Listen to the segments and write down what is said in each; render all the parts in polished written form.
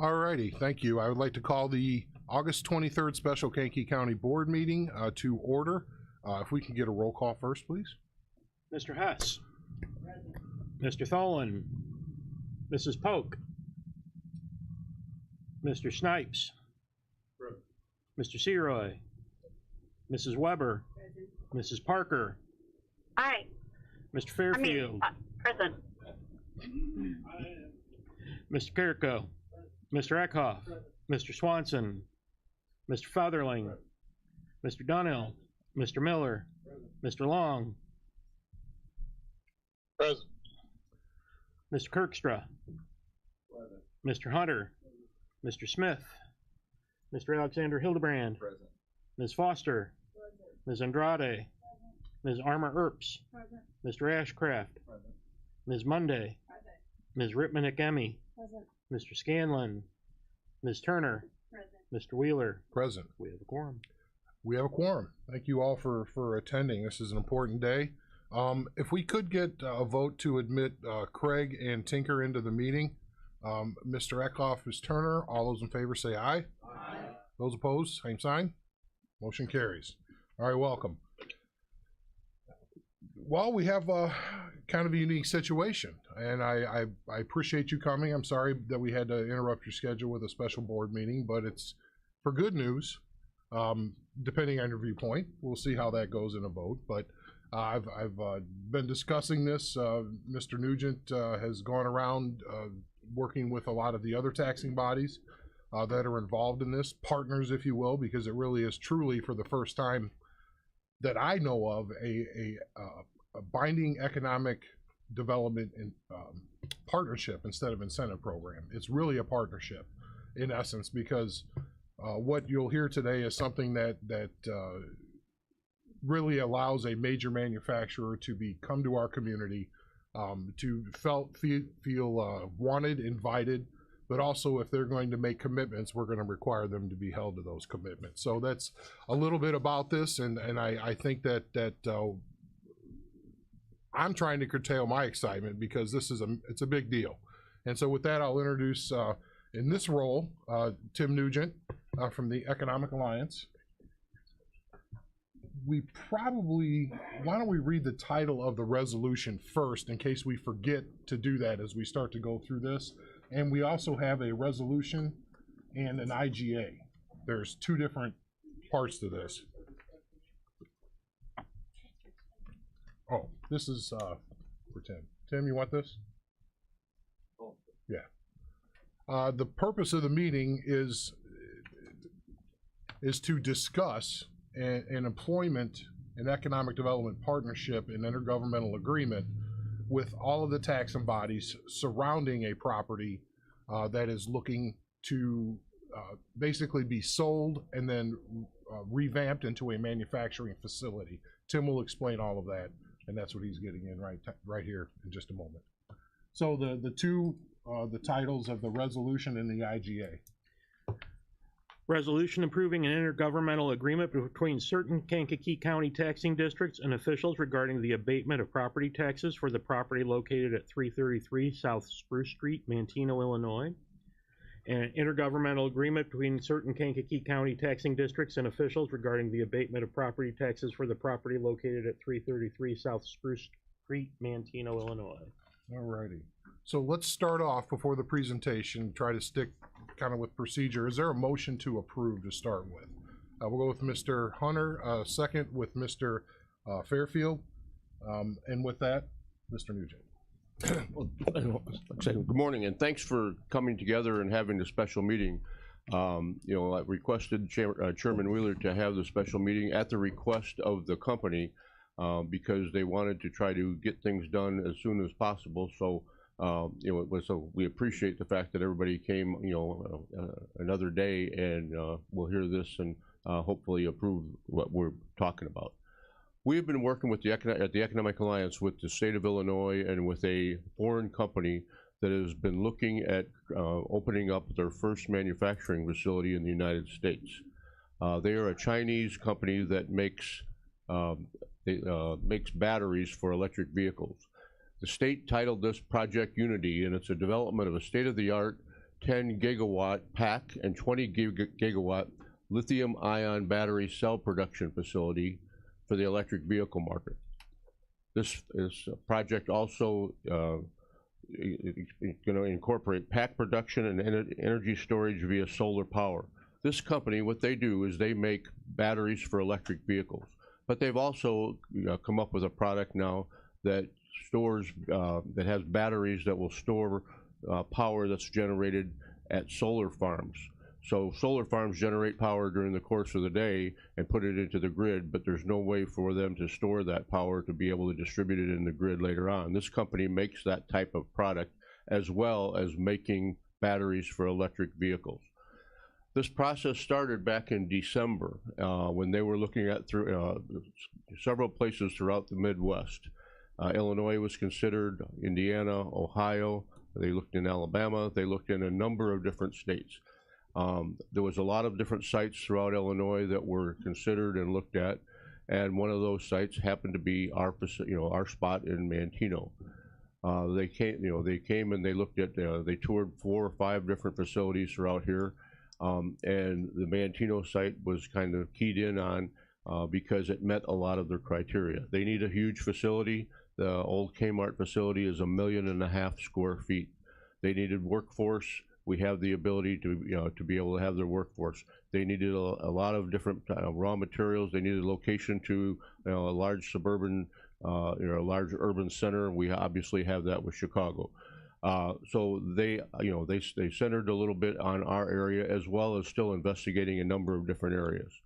All righty, thank you. I would like to call the August 23rd Special Kankakee County Board meeting to order. If we can get a roll call first, please. Mr. Hess. Mr. Tholen. Mrs. Polk. Mr. Snipes. Mr. Seroy. Mrs. Weber. Mrs. Parker. Aye. Mr. Fairfield. Present. Mr. Kirko. Mr. Eckhoff. Mr. Swanson. Mr. Featherling. Mr. Dunhill. Mr. Miller. Mr. Long. Present. Mr. Kirkstra. Mr. Hunter. Mr. Smith. Mr. Alexander Hildebrand. Present. Ms. Foster. Ms. Andrade. Ms. Armour Earps. Mr. Ashcraft. Ms. Monday. Ms. Ripmanick-Emmy. Mr. Scanlon. Ms. Turner. Mr. Wheeler. Present. We have a quorum. We have a quorum. Thank you all for attending. This is an important day. If we could get a vote to admit Craig and Tinker into the meeting. Mr. Eckhoff, Ms. Turner, all those in favor say aye. Aye. Those opposed, same sign. Motion carries. All right, welcome. Well, we have kind of a unique situation, and I appreciate you coming. I'm sorry that we had to interrupt your schedule with a special board meeting, but it's for good news, depending on your viewpoint. We'll see how that goes in a vote, but I've been discussing this. Mr. Nugent has gone around working with a lot of the other taxing bodies that are involved in this, partners, if you will, because it really is truly for the first time that I know of a binding economic development and partnership instead of incentive program. It's really a partnership in essence, because what you'll hear today is something that really allows a major manufacturer to come to our community, to feel wanted, invited, but also if they're going to make commitments, we're going to require them to be held to those commitments. So that's a little bit about this, and I think that I'm trying to curtail my excitement because this is it's a big deal. And so with that, I'll introduce in this role Tim Nugent from the Economic Alliance. Why don't we read the title of the resolution first in case we forget to do that as we start to go through this. And we also have a resolution and an IGA. There's two different parts to this. Oh, this is for Tim. Tim, you want this? Yeah. The purpose of the meeting is to discuss an employment and economic development partnership and intergovernmental agreement with all of the taxing bodies surrounding a property that is looking to basically be sold and then revamped into a manufacturing facility. Tim will explain all of that, and that's what he's getting in right here in just a moment. So the titles of the resolution and the IGA. Resolution approving an intergovernmental agreement between certain Kankakee County taxing districts and officials regarding the abatement of property taxes for the property located at 333 South Spruce Street, Manteno, Illinois. And an intergovernmental agreement between certain Kankakee County taxing districts and officials regarding the abatement of property taxes for the property located at 333 South Spruce Street, Manteno, Illinois. All righty. So let's start off before the presentation, try to stick kind of with procedure. Is there a motion to approve to start with? We'll go with Mr. Hunter, second with Mr. Fairfield. And with that, Mr. Nugent. Good morning, and thanks for coming together and having the special meeting. I requested Chairman Wheeler to have the special meeting at the request of the company because they wanted to try to get things done as soon as possible. So so we appreciate the fact that everybody came, another day, and we'll hear this and hopefully approve what we're talking about. We have been working with at the Economic Alliance with the state of Illinois and with a foreign company that has been looking at opening up their first manufacturing facility in the United States. They are a Chinese company that makes batteries for electric vehicles. The state titled this Project Unity, and it's a development of a state-of-the-art 10 gigawatt pack and 20 gigawatt lithium ion battery cell production facility for the electric vehicle market. This project also going to incorporate pack production and energy storage via solar power. This company, what they do is they make batteries for electric vehicles, but they've also come up with a product now that stores, that has batteries that will store power that's generated at solar farms. So solar farms generate power during the course of the day and put it into the grid, but there's no way for them to store that power to be able to distribute it in the grid later on. This company makes that type of product as well as making batteries for electric vehicles. This process started back in December when they were looking at several places throughout the Midwest. Illinois was considered, Indiana, Ohio, they looked in Alabama, they looked in a number of different states. There was a lot of different sites throughout Illinois that were considered and looked at, and one of those sites happened to be our spot in Manteno. They came and they looked at, they toured 4 or 5 different facilities throughout here, and the Manteno site was kind of keyed in on because it met a lot of their criteria. They need a huge facility. The old Kmart facility is 1.5 million square feet. They needed workforce. We have the ability to be able to have their workforce. They needed a lot of different raw materials. They needed a location to a large suburban, a large urban center. We obviously have that with Chicago. So they centered a little bit on our area as well as still investigating a number of different areas.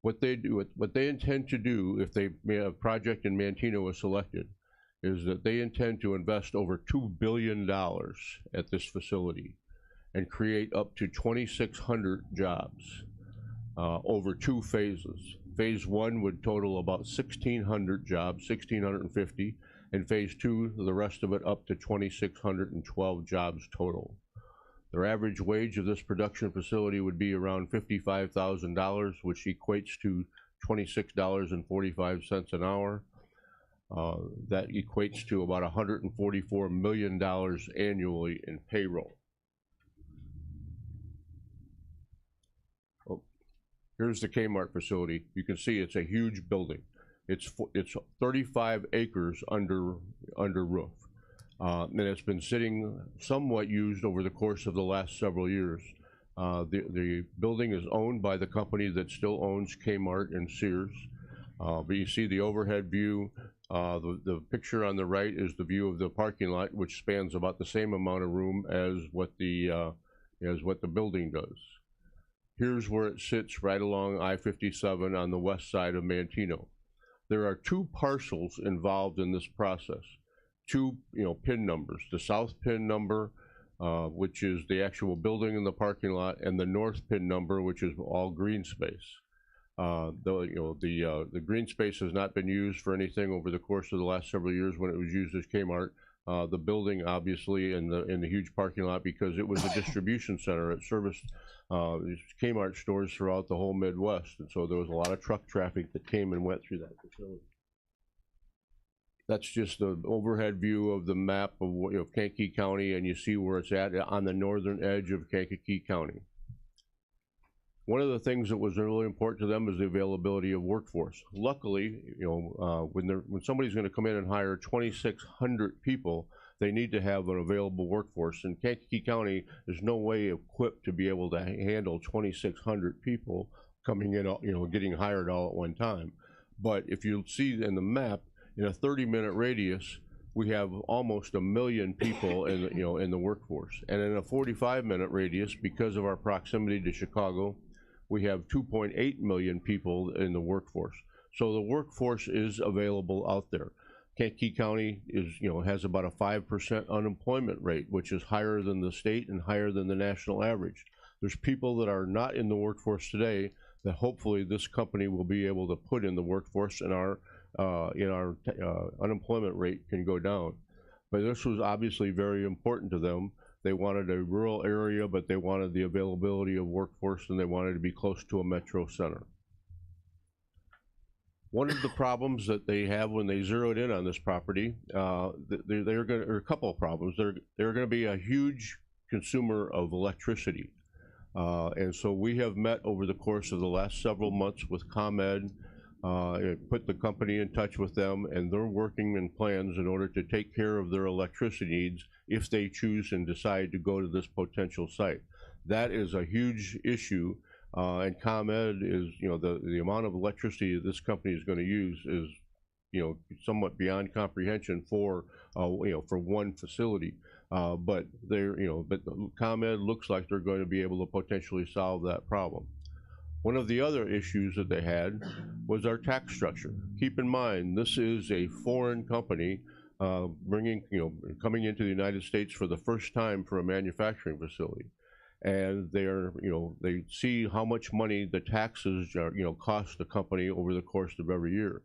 What they intend to do if a project in Manteno is selected is that they intend to invest over $2 billion at this facility and create up to 2,600 jobs over 2 phases. Phase 1 would total about 1,600 jobs, 1,650, and phase 2, the rest of it up to 2,612 jobs total. Their average wage of this production facility would be around $55,000, which equates to $26.45 an hour. That equates to about $144 million annually in payroll. Oh, here's the Kmart facility. You can see it's a huge building. It's 35 acres under roof. And it's been sitting somewhat used over the course of the last several years. The building is owned by the company that still owns Kmart and Sears. But you see the overhead view. The picture on the right is the view of the parking lot, which spans about the same amount of room as what the building does. Here's where it sits, right along I-57 on the west side of Manteno. There are 2 parcels involved in this process. 2 pin numbers: the south pin number, which is the actual building in the parking lot, and the north pin number, which is all green space. The green space has not been used for anything over the course of the last several years when it was used as Kmart. The building, obviously, in the huge parking lot, because it was a distribution center. It serviced Kmart stores throughout the whole Midwest, and so there was a lot of truck traffic that came and went through that facility. That's just the overhead view of the map of Kankakee County, and you see where it's at on the northern edge of Kankakee County. One of the things that was really important to them is the availability of workforce. Luckily, when somebody's going to come in and hire 2,600 people, they need to have an available workforce. And Kankakee County is no way equipped to be able to handle 2,600 people coming in, getting hired all at one time. But if you see in the map, in a 30-minute radius, we have almost 1 million people in the workforce. And in a 45-minute radius, because of our proximity to Chicago, we have 2.8 million people in the workforce. So the workforce is available out there. Kankakee County has about a 5% unemployment rate, which is higher than the state and higher than the national average. There's people that are not in the workforce today that hopefully this company will be able to put in the workforce, and our unemployment rate can go down. But this was obviously very important to them. They wanted a rural area, but they wanted the availability of workforce, and they wanted to be close to a metro center. One of the problems that they have when they zeroed in on this property, there are a couple of problems. There are going to be a huge consumer of electricity. And so we have met over the course of the last several months with ComEd, put the company in touch with them, and they're working in plans in order to take care of their electricity needs if they choose and decide to go to this potential site. That is a huge issue, and ComEd is, the amount of electricity that this company is going to use is, somewhat beyond comprehension for, for one facility. But ComEd looks like they're going to be able to potentially solve that problem. One of the other issues that they had was our tax structure. Keep in mind, this is a foreign company coming into the United States for the first time for a manufacturing facility. And they see how much money the taxes are, cost the company over the course of every year.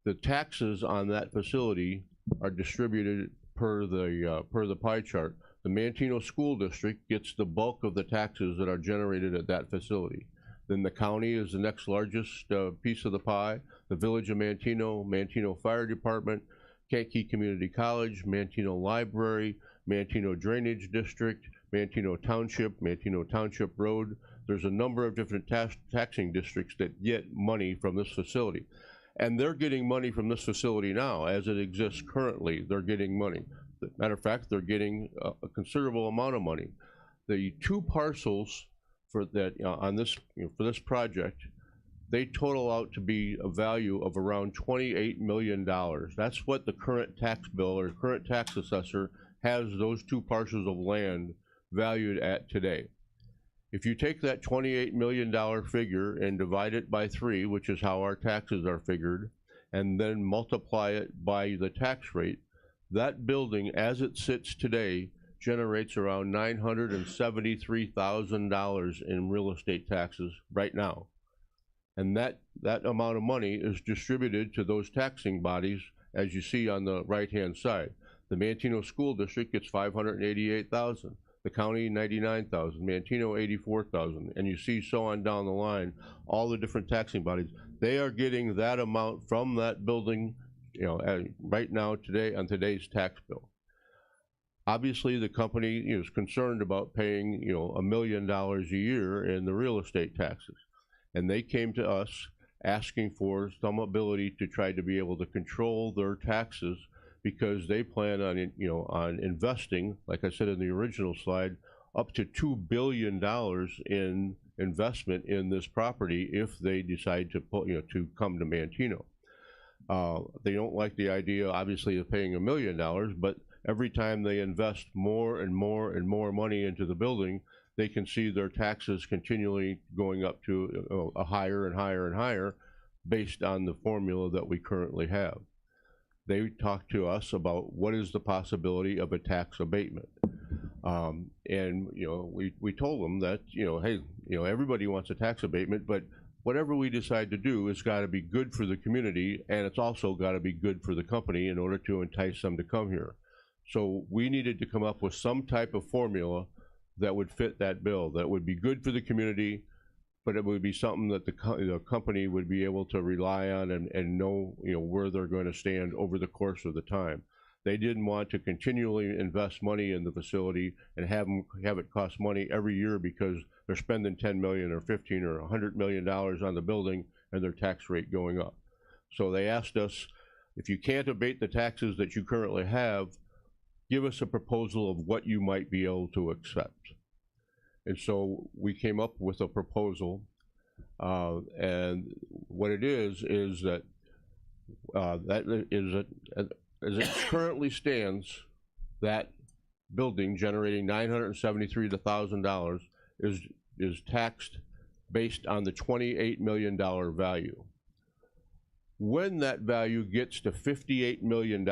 The taxes on that facility are distributed per the pie chart. The Manteno School District gets the bulk of the taxes that are generated at that facility. Then the county is the next largest piece of the pie. The Village of Manteno, Manteno Fire Department, Kankakee Community College, Manteno Library, Manteno Drainage District, Manteno Township Road. There's a number of different taxing districts that get money from this facility. And they're getting money from this facility now. As it exists currently, they're getting money. Matter of fact, they're getting a considerable amount of money. The two parcels for that for this project, they total out to be a value of around $28 million. That's what the current tax bill or current tax assessor has those two parcels of land valued at today. If you take that $28 million figure and divide it by 3, which is how our taxes are figured, and then multiply it by the tax rate, that building as it sits today generates around $973,000 in real estate taxes right now. And that amount of money is distributed to those taxing bodies, as you see on the right-hand side. The Manteno School District gets $588,000. The county, $99,000, Manteno, $84,000, and you see so on down the line, all the different taxing bodies. They are getting that amount from that building, right now, today, on today's tax bill. Obviously, the company is concerned about paying, $1 million a year in the real estate taxes. And they came to us asking for some ability to try to be able to control their taxes, because they plan on, on investing, like I said in the original slide, up to $2 billion in investment in this property if they decide to to come to Manteno. They don't like the idea, obviously, of paying $1 million, but every time they invest more and more and more money into the building, they can see their taxes continually going up to a higher and higher and higher based on the formula that we currently have. They talked to us about what is the possibility of a tax abatement. And we told them that, hey, everybody wants a tax abatement, but whatever we decide to do has got to be good for the community, and it's also got to be good for the company in order to entice them to come here. So we needed to come up with some type of formula that would fit that bill, that would be good for the community, but it would be something that the company would be able to rely on and know, where they're going to stand over the course of the time. They didn't want to continually invest money in the facility and have it cost money every year because they're spending $10 million or $15 or $100 million on the building and their tax rate going up. So they asked us, if you can't abate the taxes that you currently have, give us a proposal of what you might be able to accept. And so we came up with a proposal, and what it is that as it currently stands, that building generating $973,000 is taxed based on the $28 million value. When that value gets to $58 million,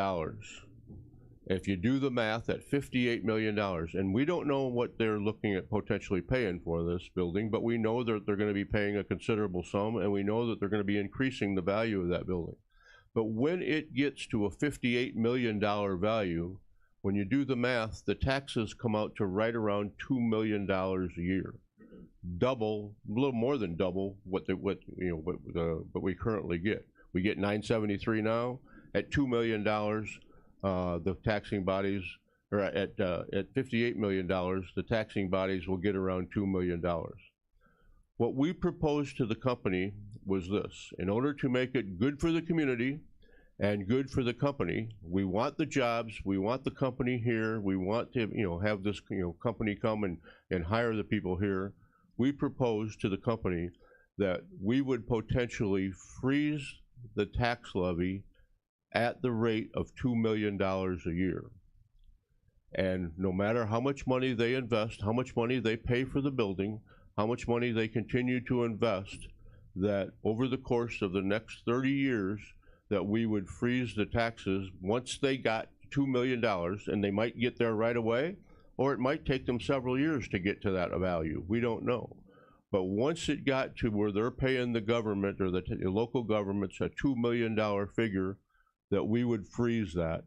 if you do the math at $58 million, and we don't know what they're looking at potentially paying for this building, but we know that they're going to be paying a considerable sum, and we know that they're going to be increasing the value of that building. But when it gets to a $58 million value, when you do the math, the taxes come out to right around $2 million a year. Double, a little more than double what we currently get. We get $973 now. At $2 million, the taxing bodies or at $58 million, the taxing bodies will get around $2 million. What we proposed to the company was this: in order to make it good for the community and good for the company, we want the jobs, we want the company here, we want to, have this, company come and hire the people here. We proposed to the company that we would potentially freeze the tax levy at the rate of $2 million a year. And no matter how much money they invest, how much money they pay for the building, how much money they continue to invest, that over the course of the next 30 years, that we would freeze the taxes once they got $2 million, and they might get there right away, or it might take them several years to get to that value. We don't know. But once it got to where they're paying the government or the local governments a $2 million figure, that we would freeze that.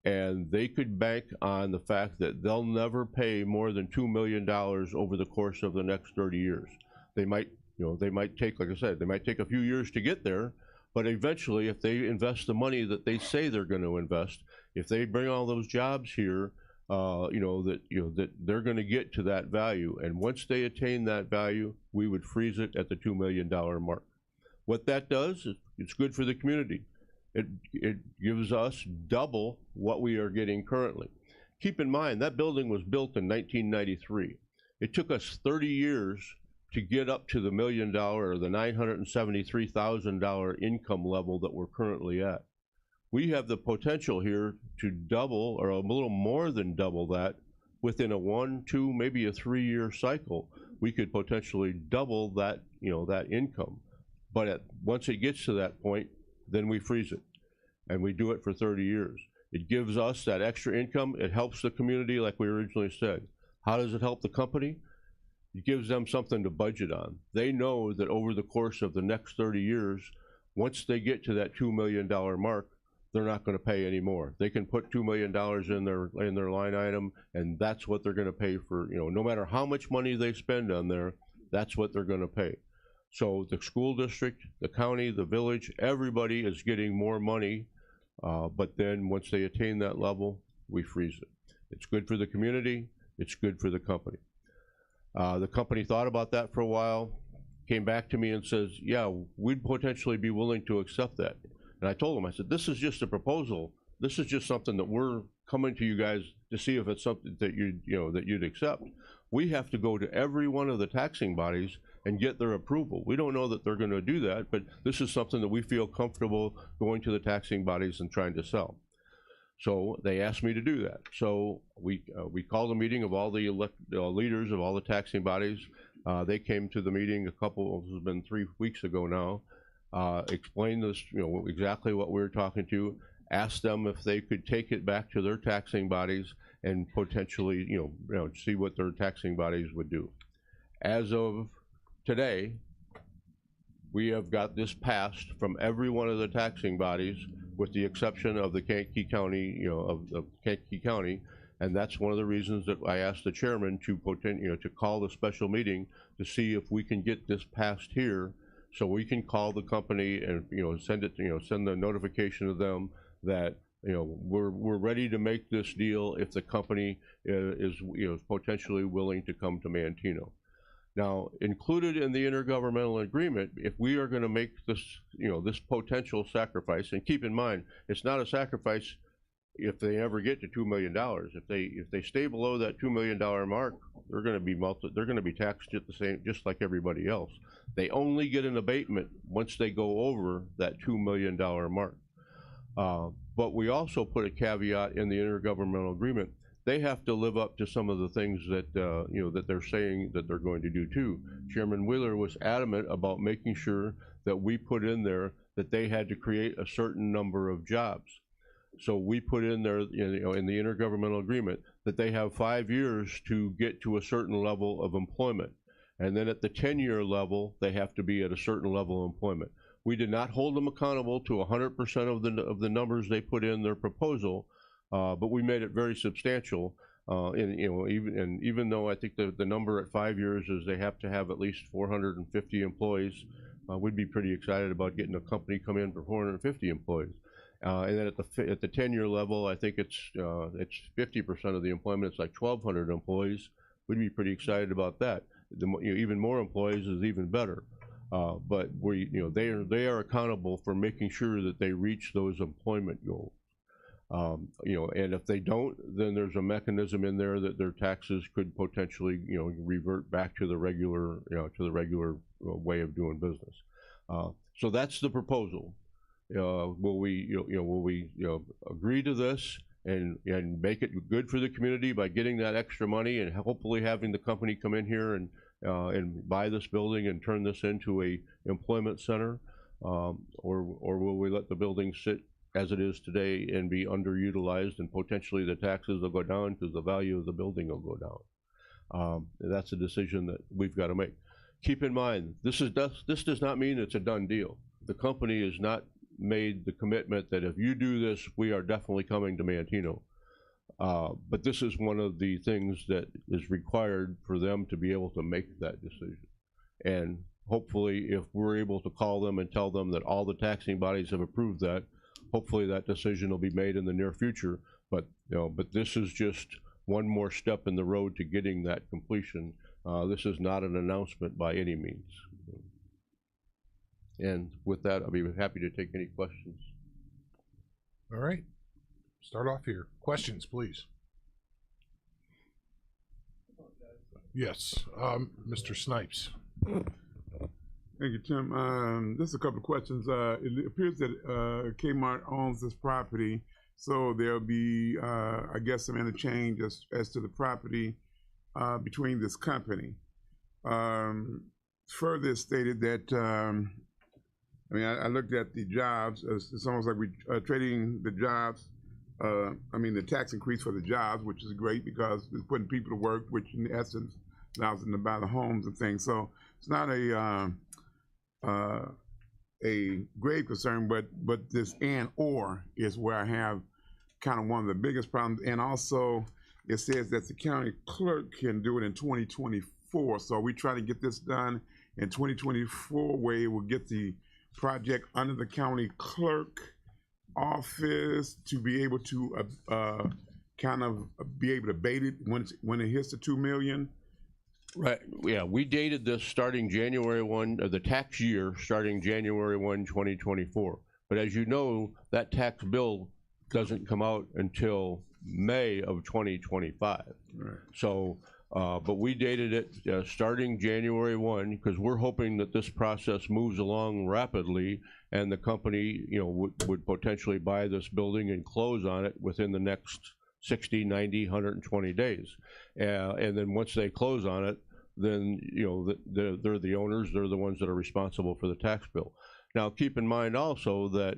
And they could bank on the fact that they'll never pay more than $2 million over the course of the next 30 years. They might, they might take, like I said, they might take a few years to get there, but eventually, if they invest the money that they say they're going to invest, if they bring all those jobs here, that they're going to get to that value. And once they attain that value, we would freeze it at the $2 million mark. What that does is it's good for the community. It gives us double what we are getting currently. Keep in mind, that building was built in 1993. It took us 30 years to get up to the $1 million or the $973,000 income level that we're currently at. We have the potential here to double, or a little more than double that, within a 1, 2, maybe a 3-year cycle. We could potentially double that, that income. But once it gets to that point, then we freeze it, and we do it for 30 years. It gives us that extra income. It helps the community, like we originally said. How does it help the company? It gives them something to budget on. They know that over the course of the next 30 years, once they get to that $2 million mark, they're not going to pay any more. They can put $2 million in their line item, and that's what they're going to pay for. No matter how much money they spend on there, that's what they're going to pay. So the school district, the county, the village, everybody is getting more money, but then once they attain that level, we freeze it. It's good for the community, it's good for the company. The company thought about that for a while, came back to me and says, yeah, we'd potentially be willing to accept that. And I told them, I said, this is just a proposal. This is just something that we're coming to you guys to see if it's something that you'd accept. We have to go to every one of the taxing bodies and get their approval. We don't know that they're going to do that, but this is something that we feel comfortable going to the taxing bodies and trying to sell. So they asked me to do that. So we called a meeting of all the leaders of all the taxing bodies. They came to the meeting it's been 3 weeks ago now, explained this, exactly what we were talking to, asked them if they could take it back to their taxing bodies and potentially, see what their taxing bodies would do. As of today, we have got this passed from every one of the taxing bodies, with the exception of the Kankakee County, of Kankakee County, and that's one of the reasons that I asked the chairman to to call the special meeting to see if we can get this passed here, so we can call the company and send the notification to them that we're ready to make this deal if the company is potentially willing to come to Manteno. Now, included in the intergovernmental agreement, if we are going to make this, this potential sacrifice, and keep in mind, it's not a sacrifice if they ever get to $2 million. If they stay below that $2 million mark, they're going to be taxed at the same, just like everybody else. They only get an abatement once they go over that $2 million mark. But we also put a caveat in the intergovernmental agreement. They have to live up to some of the things that that they're saying that they're going to do too. Chairman Wheeler was adamant about making sure that we put in there that they had to create a certain number of jobs. So we put in there, in the intergovernmental agreement, that they have 5 years to get to a certain level of employment, and then at the 10-year level, they have to be at a certain level of employment. We did not hold them accountable to 100% of the numbers they put in their proposal. But we made it very substantial, even though I think the number at 5 years is they have to have at least 450 employees. We'd be pretty excited about getting a company come in for 450 employees. And then at the 10-year level, I think it's 50% of the employment. It's like 1,200 employees. We'd be pretty excited about that. Even more employees is even better. But they are accountable for making sure that they reach those employment goals. And if they don't, then there's a mechanism in there that their taxes could potentially, revert back to the regular, way of doing business. So that's the proposal. Will we agree to this and make it good for the community by getting that extra money and hopefully having the company come in here and buy this building and turn this into a employment center, or will we let the building sit as it is today and be underutilized, and potentially the taxes will go down because the value of the building will go down? That's a decision that we've got to make. Keep in mind, this does not mean it's a done deal. The company has not made the commitment that if you do this, we are definitely coming to Manteno. But this is one of the things that is required for them to be able to make that decision. And hopefully, if we're able to call them and tell them that all the taxing bodies have approved that, hopefully that decision will be made in the near future. But this is just one more step in the road to getting that completion. This is not an announcement by any means. And with that, I'll be happy to take any questions. All right. Start off here. Questions, please. Yes, Mr. Snipes. Thank you, Tim. Just a couple of questions. It appears that Kmart owns this property, so there'll be, I guess, some interchange as to the property between this company. Further stated that, I looked at the jobs. It's almost like we're trading the jobs. The tax increase for the jobs, which is great because it's putting people to work, which in essence allows them to buy the homes and things. So it's not a grave concern, but this and/or is where I have kind of one of the biggest problems. And also, it says that the county clerk can do it in 2024. So we try to get this done in 2024, where it will get the project under the county clerk office to be able to be able to bait it when it hits the 2 million. Right. Yeah, we dated this starting January 1, the tax year starting January 1, 2024. But as you know, that tax bill doesn't come out until May of 2025. Right. So, but we dated it starting January 1 because we're hoping that this process moves along rapidly and the company, would potentially buy this building and close on it within the next 60, 90, 120 days. And then once they close on it, then, they're the owners, they're the ones that are responsible for the tax bill. Now, keep in mind also that,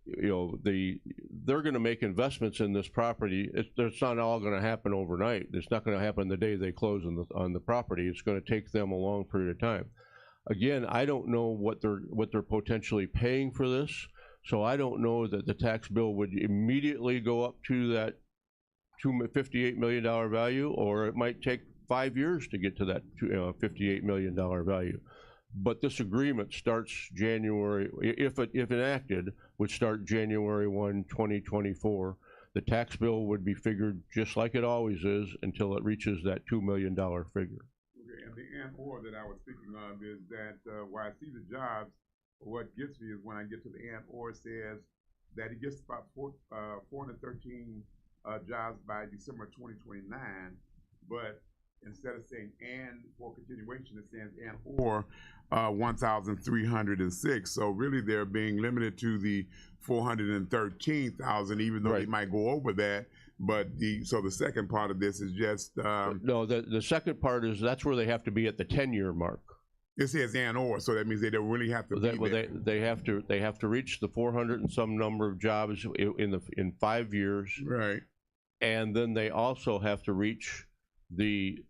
they're going to make investments in this property. It's not all going to happen overnight. It's not going to happen the day they close on the property. It's going to take them a long period of time. Again, I don't know what they're potentially paying for this, so I don't know that the tax bill would immediately go up to that $58 million value, or it might take 5 years to get to that $58 million value. But this agreement starts January, if enacted, would start January 1, 2024. The tax bill would be figured just like it always is until it reaches that $2 million figure. Okay, and the and/or that I was speaking of is that where I see the jobs, what gets me is when I get to the and/or, it says that it gets about 413 jobs by December 2029, but instead of saying and for continuation, it says and or 1,306. So really they're being limited to the 413,000, even though Right. they might go over that. But so the second part of this is just No, the second part is that's where they have to be at the 10-year mark. it says and or, so that means they don't really have to be there. They have to reach the 400 and some number of jobs in 5 years, Right. and then they also have to reach the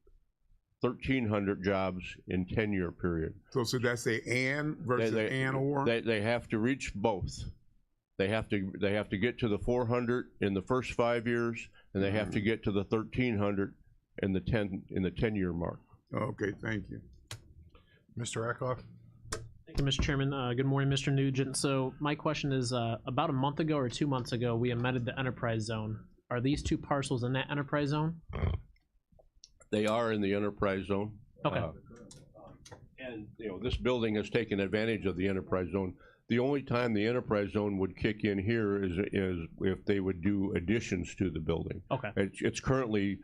1,300 jobs in 10-year period. So should that say and versus and or? They have to reach both. They have to get to the 400 in the first 5 years, and they have to get to the 1,300 in the 10-year mark. Okay, thank you. Mr. Eckhoff? Thank Thank you, Mr. Chairman. Good morning, Mr. Nugent. So my question is, about a month ago or 2 months ago, we amended the enterprise zone. Are these two parcels in that enterprise zone? They are in the enterprise zone. Okay. And, you know, this building has taken advantage of the enterprise zone. The only time the enterprise zone would kick in here is if they would do additions to the building. Okay. It's currently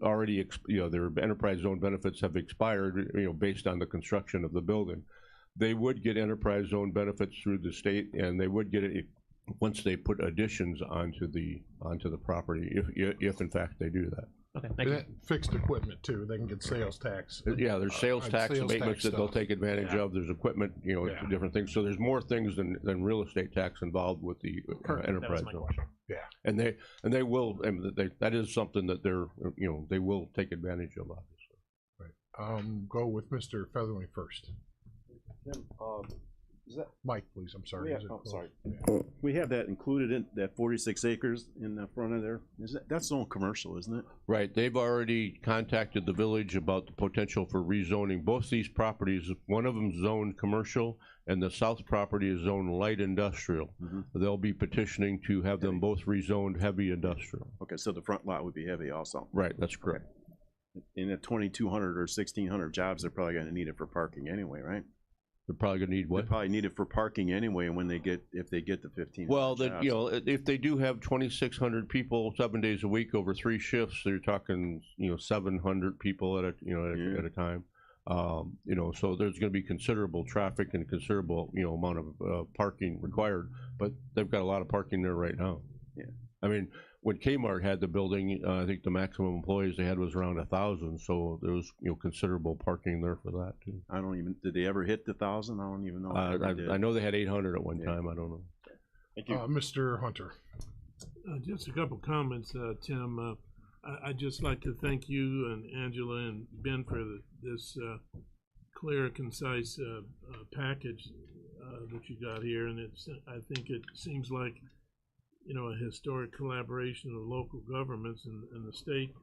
already, you know, their enterprise zone benefits have expired, you know, based on the construction of the building. They would get enterprise zone benefits through the state, and they would get it once they put additions onto the property, if in fact they do that. Okay, thank you. That fixed equipment too, they can get sales tax. Yeah, there's sales tax sales abatements tax that they'll stuff. take advantage of. There's equipment, you know, Yeah. different things. So there's more things than real estate tax involved with the Perfect. enterprise That was my zone. question. And they will, and that is something that they're, you know, they will take advantage of, obviously. Go with Mr. Featherling first. Tim, is that, Mike, please, I'm sorry. Is it close? sorry. Yeah. We have that included in that 46 acres in the front of there. That's all commercial, isn't it? Right, they've already contacted the village about the potential for rezoning. Both these properties, one of them's zoned commercial, and the south property is zoned light industrial. They'll be petitioning to have them both rezoned heavy industrial. Okay, so the front lot would be heavy also. Right, that's correct. In the 2,200 or 1,600 jobs, they're probably gonna need it for parking anyway, right? They're probably gonna need They what? probably need it for parking anyway when they get, if they get the 15. Well, that, you know, if they do have 2,600 people 7 days a week over 3 shifts, they're talking, you know, 700 people at a, you know, at a time. You know, so there's going to be considerable traffic and considerable, you know, amount of parking required, but they've got a lot of parking there right now. Yeah. I mean, when Kmart had the building, I think the maximum employees they had was around 1,000, so there was, you know, considerable parking there for that too. I don't even, did they ever hit the 1,000? I don't even know. if they ever did. I know they had 800 at one Yeah. time. I don't know. Thank you. Mr. Hunter. Just a couple comments, Tim. I'd just like to thank you and Angela and Ben for this clear, concise package that you got here, and I think it seems like, you know, a historic collaboration of local governments and the state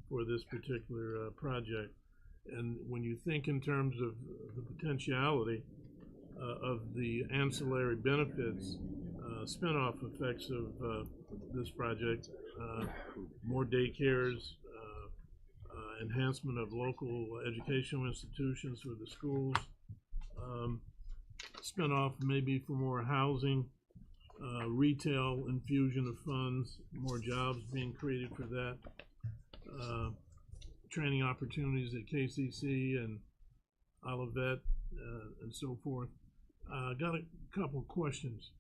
for this particular project. And when you think in terms of the potentiality of the ancillary benefits, spin-off effects of this project, more daycares, enhancement of local educational institutions for the schools, spin-off maybe for more housing, retail infusion of funds, more jobs being created for that, training opportunities at KCC and Olivet, and so forth. Got a couple questions.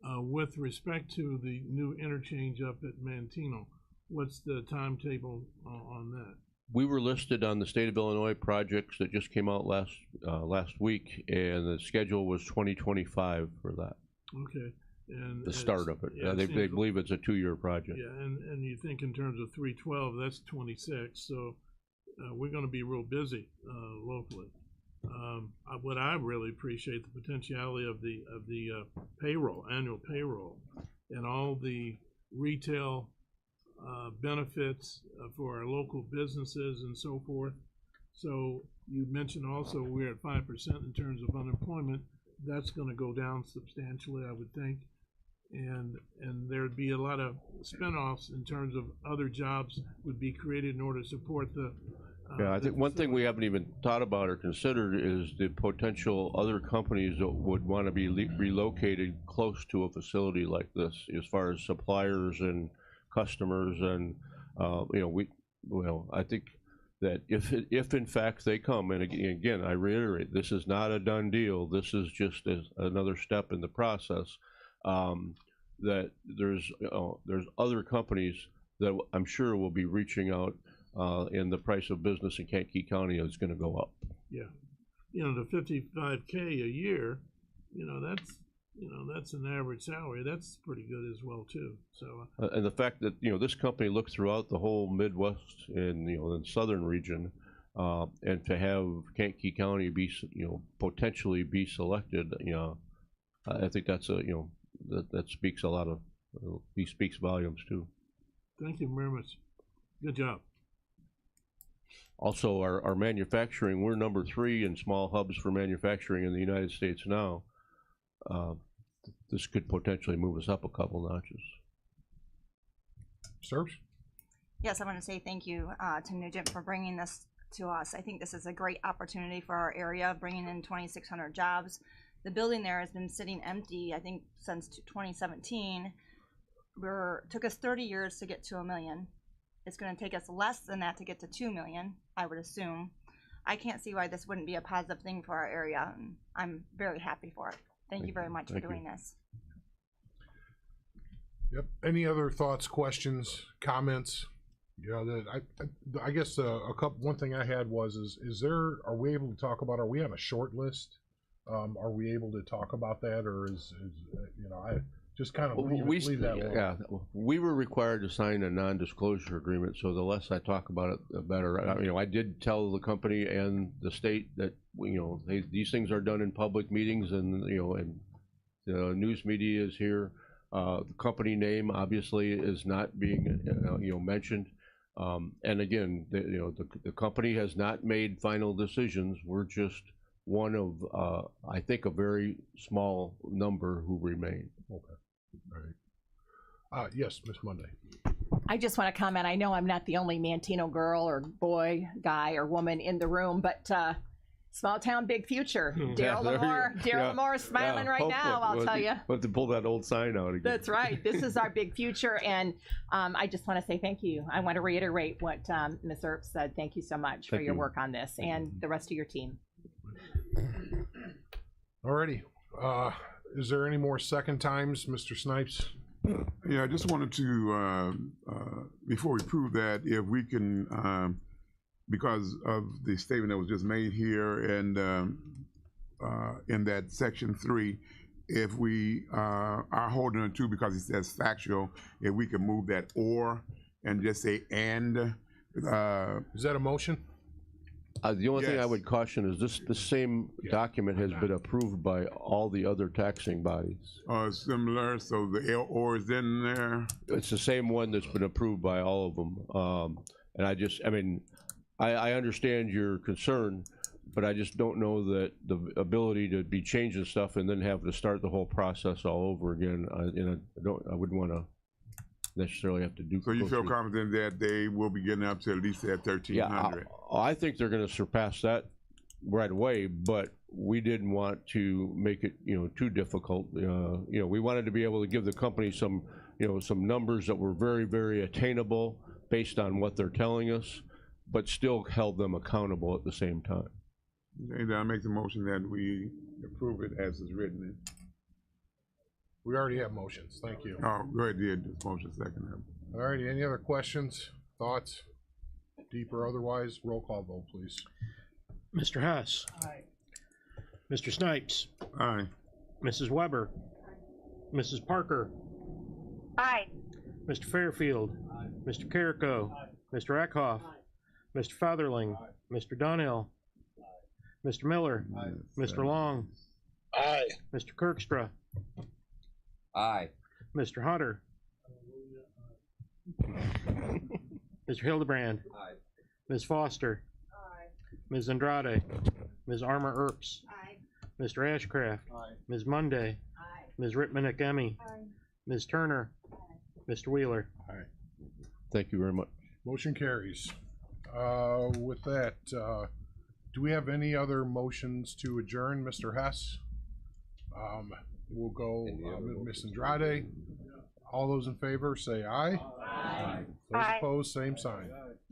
With respect to the new interchange up at Mantino, what's the timetable on that? We were listed on the state of Illinois projects that just came out last week, and the schedule was 2025 for that. Okay, and The start of it. yeah, They seems- believe it's a 2-year project. Yeah, and you think in terms of 312, that's 26, so we're going to be real busy locally. What I really appreciate the potentiality of the payroll, annual payroll, and all the retail benefits for our local businesses and so forth. So you mentioned also we're at 5% in terms of unemployment. That's going to go down substantially, I would think. And there'd be a lot of spinoffs in terms of other jobs would be created in order to support the Yeah, I think one thing we haven't even thought about or considered is the potential other companies that would want to be relocated close to a facility like this, as far as suppliers and customers, and you know, I think that if in fact they come, and again, I reiterate, this is not a done deal. This is just another step in the process. That there's other companies that I'm sure will be reaching out. And the price of business in Kankakee County is going to go up. Yeah, you know, the $55K a year, that's an average salary. That's pretty good as well too. So And the fact that this company looked throughout the whole Midwest and the southern region, and to have Kankakee County be potentially be selected, I think that's that speaks speaks volumes too. thank you very much. Good job. Also, our manufacturing, we're number 3 in small hubs for manufacturing in the United States now. This could potentially move us up a couple notches. Sirs? Yes, I want to say thank you to Nugent for bringing this to us. I think this is a great opportunity for our area, bringing in 2,600 jobs. The building there has been sitting empty, I think, since 2017. Took us 30 years to get to $1 million. It's going to take us less than that to get to $2 million, I would assume. I can't see why this wouldn't be a positive thing for our area, and I'm very happy for it. Thank you very much for doing this. Yep. Any other thoughts, questions, comments? Yeah, I guess one thing I had was, are we able to talk about, are we on a short list? Are we able to talk about that, or is I just kind of leave that alone? Yeah, we were required to sign a non-disclosure agreement, so the less I talk about it, the better. I did tell the company and the state that these things are done in public meetings, and and the news media is here. The company name obviously is not being mentioned, and again, the company has not made final decisions. We're just one of I think a very small number who remain. Okay. All right. Yes, Miss Monday. I just want to comment. I know I'm not the only Mantino girl or boy, guy, or woman in the room, but small town, big future. Daryl Lamore is smiling right now, I'll tell you. We'll have to pull that old sign out again. That's right. This is our big future, and I just want to say thank you. I want to reiterate what Ms. Earp said. Thank you so much for your work on this and the rest of your team. Alrighty. Is there any more second times, Mr. Snipes? Yeah, I just wanted to, before we prove that, if we can, because of the statement that was just made here and in that section 3, if we are holding it to, because it says factual, if we can move that or and just say and. Is that a motion? The only thing I Yes. would caution is the same document has been approved by all the other taxing bodies. Similar, so the or is in there. It's the same one that's been approved by all of them. And I understand your concern, but I just don't know that the ability to be changing stuff and then have to start the whole process all over again. I wouldn't want to necessarily have to do. So you feel confident that they will be getting up to at least that 1,300? Yeah, I think they're going to surpass that right away, but we didn't want to make it too difficult. We wanted to be able to give the company some numbers that were very, very attainable based on what they're telling us, but still held them accountable at the same time. Okay, then I make the motion that we approve it as is written. We already have motions. Thank you. Oh, go ahead, did this motion second. Alrighty. Any other questions, thoughts, deep or otherwise? Roll call vote, please. Mr. Hess. Aye. Mr. Snipes. Aye. Mrs. Weber. Mrs. Parker. Aye. Mr. Fairfield. Mr. Carrico. Mr. Eckhoff. Mr. Featherling. Mr. Donnell. Mr. Miller. Mr. Long. Aye. Mr. Kirkstra. Aye. Mr. Hunter. Mr. Hildebrand. Aye. Ms. Foster. Ms. Andrade. Ms. Armour Earps. Mr. Ashcraft. Ms. Monday. Ms. Rittman-Akemi. Ms. Turner. Mr. Wheeler. Thank you very much. Motion carries. With that, do we have any other motions to adjourn, Mr. Hess? We'll go Ms. Andrade. All those in favor say aye. Aye. Those opposed, same sign.